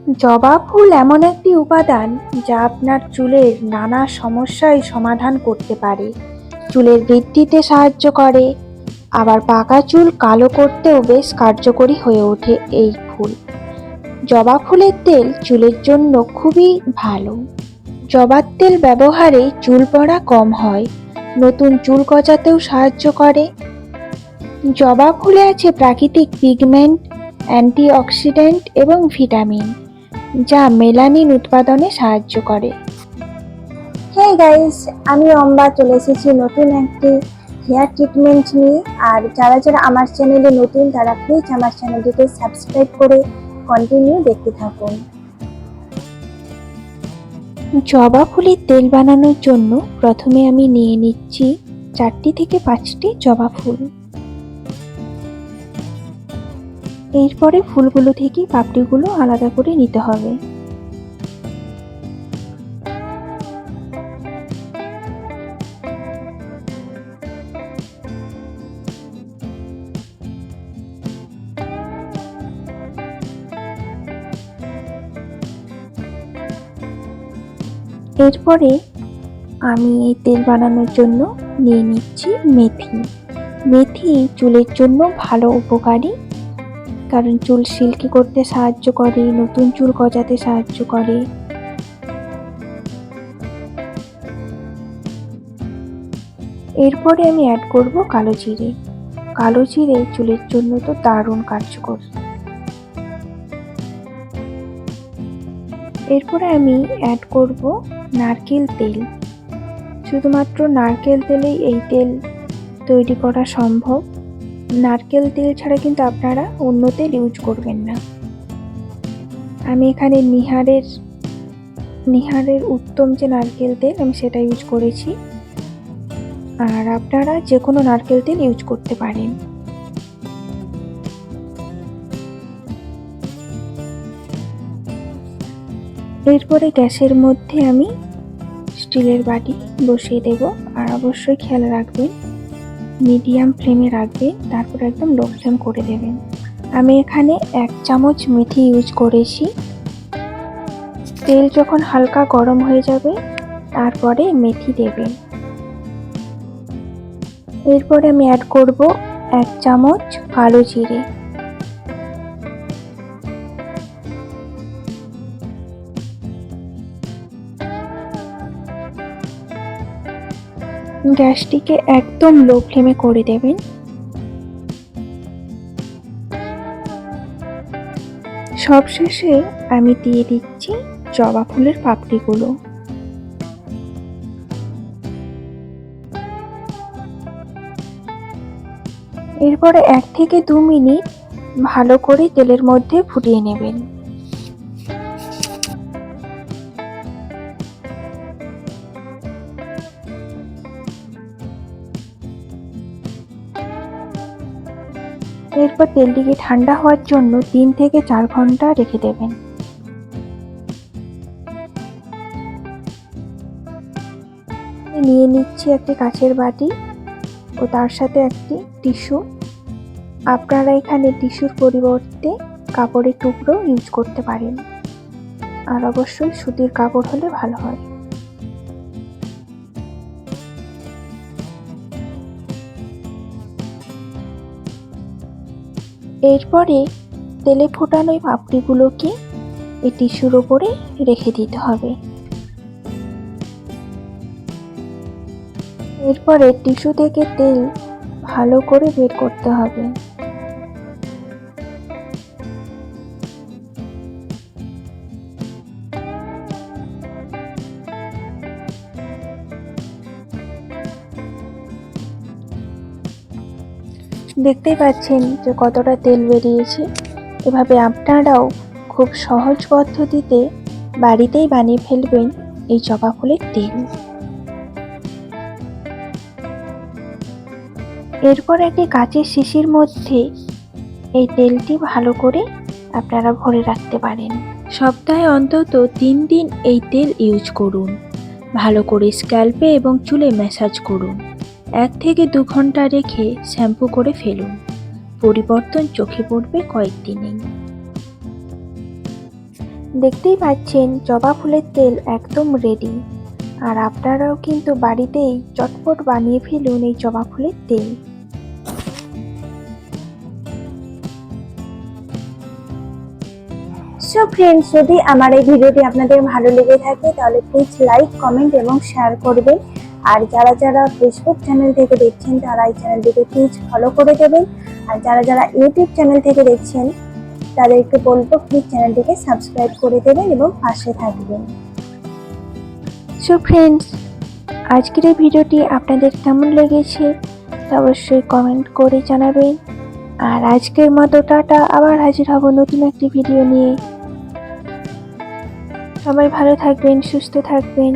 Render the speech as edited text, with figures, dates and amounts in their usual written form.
জবা ফুল এমন একটি উপাদান যা আপনার চুলের নানা সমস্যায় সমাধান করতে পারে। চুলের বৃদ্ধিতে সাহায্য করে, আবার পাকা চুল কালো করতেও বেশ কার্যকরী হয়ে ওঠে এই ফুল। জবা ফুলের তেল চুলের জন্য খুবই ভালো। জবার তেল ব্যবহারে চুল পড়া কম হয়, নতুন চুল গজাতেও সাহায্য করে। জবা ফুলে আছে প্রাকৃতিক পিগমেন্ট, অ্যান্টিঅক্সিডেন্ট এবং ভিটামিন, যা মেলানিন উৎপাদনে সাহায্য করে। হে গাইস, আমি অম্বা চলে এসেছি নতুন একটি হেয়ার ট্রিটমেন্ট নিয়ে। আর যারা যারা আমার চ্যানেলে নতুন তারা প্লিজ আমার চ্যানেলটিকে সাবস্ক্রাইব করে কন্টিনিউ দেখতে থাকুন। জবা ফুলের তেল বানানোর জন্য প্রথমে আমি নিয়ে নিচ্ছি 4টি থেকে 5টি জবা ফুল। এরপরে ফুলগুলো থেকে পাপড়িগুলো আলাদা করে নিতে হবে। এরপরে আমি এই তেল বানানোর জন্য নিয়ে নিচ্ছি মেথি। মেথি চুলের জন্য ভালো উপকারী, কারণ চুল সিল্কি করতে সাহায্য করে, নতুন চুল গজাতে সাহায্য করে। এরপরে আমি অ্যাড করব কালো জিরে। কালো জিরে চুলের জন্য তো দারুণ কার্যকর। এরপরে আমি অ্যাড করব নারকেল তেল। শুধুমাত্র নারকেল তেলেই এই তেল তৈরি করা সম্ভব। নারকেল তেল ছাড়া কিন্তু আপনারা অন্য তেল ইউজ করবেন না। আমি এখানে নিহারের উত্তম যে নারকেল তেল আমি সেটা ইউজ করেছি, আর আপনারা যে কোনো নারকেল তেল ইউজ করতে পারেন। এরপরে গ্যাসের মধ্যে আমি স্টিলের বাটি বসিয়ে দেব, আর অবশ্যই খেয়াল রাখবেন মিডিয়াম ফ্লেমে রাখবেন, তারপর একদম লো ফ্লেম করে দেবেন। আমি এখানে 1 চামচ মেথি ইউজ করেছি। তেল যখন হালকা গরম হয়ে যাবে তারপরে মেথি দেবেন। এরপরে আমি অ্যাড করব 1 চামচ কালো জিরে। গ্যাসটিকে একদম লো ফ্লেমে করে দেবেন। সবশেষে আমি দিয়ে দিচ্ছি জবা ফুলের পাপড়িগুলো। এরপরে 1 থেকে 2 মিনিট ভালো করে তেলের মধ্যে ফুটিয়ে নেবেন। এরপর তেলটিকে ঠান্ডা হওয়ার জন্য 3 থেকে 4 ঘন্টা রেখে দেবেন। নিয়ে নিচ্ছি একটি কাচের বাটি ও তার সাথে একটি টিস্যু। আপনারা এখানে টিস্যুর পরিবর্তে কাপড়ের টুকরো ইউজ করতে পারেন, আর অবশ্যই সুতির কাপড় হলে ভালো হয়। এরপরে তেলে ফোটানো এই পাপড়িগুলোকে এই টিস্যুর ওপরে রেখে দিতে হবে। এরপরে টিস্যু থেকে তেল ভালো করে বের করতে হবে। দেখতেই পাচ্ছেন যে কতটা তেল বেরিয়েছে। এভাবে আপনারাও খুব সহজ পদ্ধতিতে বাড়িতেই বানিয়ে ফেলবেন এই জবা ফুলের তেল। এরপর একটি কাচের শিশির মধ্যে এই তেলটি ভালো করে আপনারা ভরে রাখতে পারেন। সপ্তাহে অন্তত 3 দিন এই তেল ইউজ করুন। ভালো করে স্ক্যাল্পে এবং চুলে ম্যাসাজ করুন। 1 থেকে 2 ঘন্টা রেখে শ্যাম্পু করে ফেলুন। পরিবর্তন চোখে পড়বে কয়েকদিনেই। দেখতেই পাচ্ছেন জবা ফুলের তেল একদম রেডি। আর আপনারাও কিন্তু বাড়িতেই চটপট বানিয়ে ফেলুন এই জবা ফুলের তেল। সো ফ্রেন্ডস, যদি আমার এই ভিডিওটি আপনাদের ভালো লেগে থাকে তাহলে প্লিজ লাইক, কমেন্ট এবং শেয়ার করবেন। আর যারা যারা ফেসবুক চ্যানেল থেকে দেখছেন তারা এই চ্যানেলটিকে প্লিজ ফলো করে দেবেন। আর যারা যারা ইউটিউব চ্যানেল থেকে দেখছেন তাদেরকে বলবো প্লিজ চ্যানেলটিকে সাবস্ক্রাইব করে দেবেন এবং পাশে থাকবেন। সো ফ্রেন্ডস, আজকের এই ভিডিওটি আপনাদের কেমন লেগেছে তা অবশ্যই কমেন্ট করে জানাবেন। আর আজকের মতো টাটা, আবার হাজির হব নতুন একটি ভিডিও নিয়ে। সবাই ভালো থাকবেন, সুস্থ থাকবেন।